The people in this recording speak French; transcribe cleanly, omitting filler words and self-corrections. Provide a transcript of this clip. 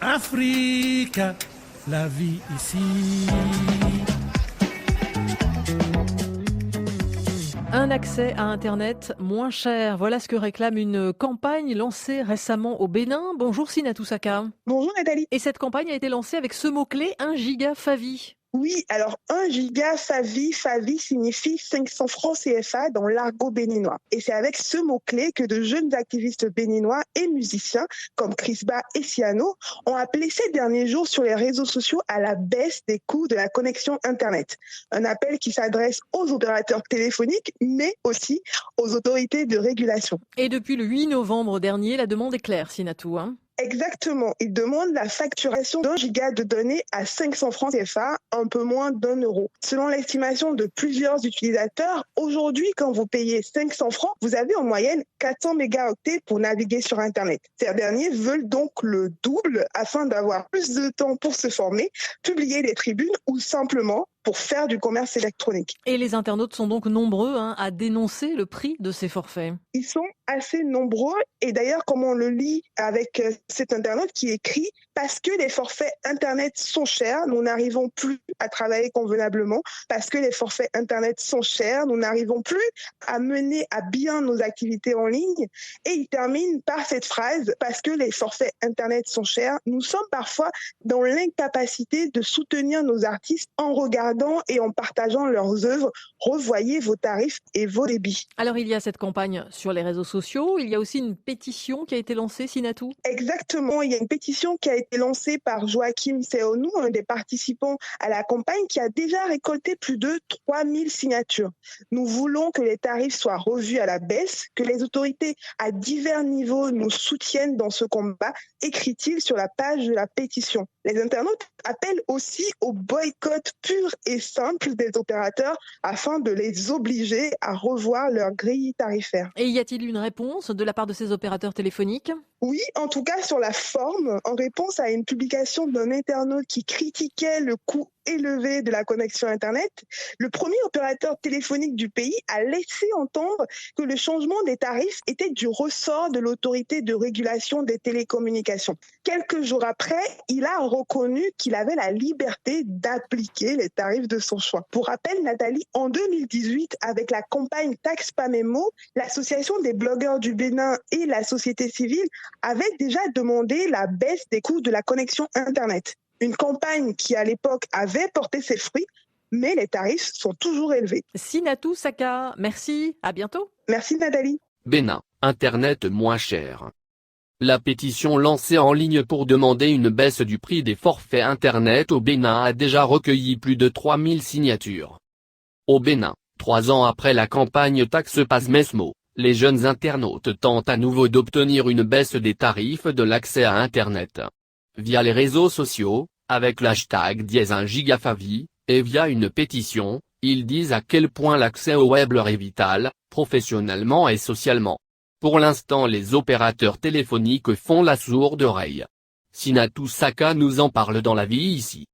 Afrique, la vie ici. Un accès à Internet moins cher, voilà ce que réclame une campagne lancée récemment au Bénin. Bonjour Sinatou Saka. Bonjour Nathalie. Et cette campagne a été lancée avec ce mot-clé, 1 giga Favi. Oui, alors 1 giga Favi signifie 500 francs CFA dans l'argot béninois. Et c'est avec ce mot-clé que de jeunes activistes béninois et musiciens comme Crisba et Siano ont appelé ces derniers jours sur les réseaux sociaux à la baisse des coûts de la connexion Internet. Un appel qui s'adresse aux opérateurs téléphoniques, mais aussi aux autorités de régulation. Et depuis le 8 novembre dernier, la demande est claire, Sinatou. Exactement. Ils demandent la facturation d'1 giga de données à 500 francs CFA, un peu moins d'1 euro. Selon l'estimation de plusieurs utilisateurs, aujourd'hui, quand vous payez 500 francs, vous avez en moyenne 400 mégaoctets pour naviguer sur Internet. Ces derniers veulent donc le double afin d'avoir plus de temps pour se former, publier des tribunes ou simplement pour faire du commerce électronique. Et les internautes sont donc nombreux à dénoncer le prix de ces forfaits. Ils sont assez nombreux et d'ailleurs, comme on le lit avec cet internaute qui écrit « Parce que les forfaits Internet sont chers, nous n'arrivons plus à travailler convenablement. Parce que les forfaits Internet sont chers, nous n'arrivons plus à mener à bien nos activités en ligne. » Et il termine par cette phrase « Parce que les forfaits Internet sont chers, nous sommes parfois dans l'incapacité de soutenir nos artistes en regardant et en partageant leurs œuvres. Revoyez vos tarifs et vos débits. » Alors il y a cette campagne sur les réseaux sociaux, il y a aussi une pétition qui a été lancée, Sinatou. Exactement, il y a une pétition qui a été lancée par Joachim Seonou, un des participants à la campagne, qui a déjà récolté plus de 3000 signatures. Nous voulons que les tarifs soient revus à la baisse, que les autorités à divers niveaux nous soutiennent dans ce combat, écrit-il sur la page de la pétition. Les internautes appellent aussi au boycott pur et simple des opérateurs afin de les obliger à revoir leur grille tarifaire. Et y a-t-il une réponse de la part de ces opérateurs téléphoniques ? Oui, en tout cas sur la forme, en réponse à une publication d'un internaute qui critiquait le coût élevé de la connexion Internet, le premier opérateur téléphonique du pays a laissé entendre que le changement des tarifs était du ressort de l'autorité de régulation des télécommunications. Quelques jours après, il a reconnu qu'il avait la liberté d'appliquer les tarifs de son choix. Pour rappel, Nathalie, en 2018, avec la campagne Taxe pas Mémo, l'association des blogueurs du Bénin et la société civile avaient déjà demandé la baisse des coûts de la connexion Internet. Une campagne qui, à l'époque, avait porté ses fruits, mais les tarifs sont toujours élevés. Sinatou Saka, merci, à bientôt. Merci Nathalie. Bénin, Internet moins cher. La pétition lancée en ligne pour demander une baisse du prix des forfaits Internet au Bénin a déjà recueilli plus de 3000 signatures. Au Bénin, 3 ans après la campagne Taxe pas Mémo, les jeunes internautes tentent à nouveau d'obtenir une baisse des tarifs de l'accès à Internet. Via les réseaux sociaux, avec l'hashtag #1 giga Favi, et via une pétition, ils disent à quel point l'accès au web leur est vital, professionnellement et socialement. Pour l'instant les opérateurs téléphoniques font la sourde oreille. Sinatou Saka nous en parle dans La Vie ici.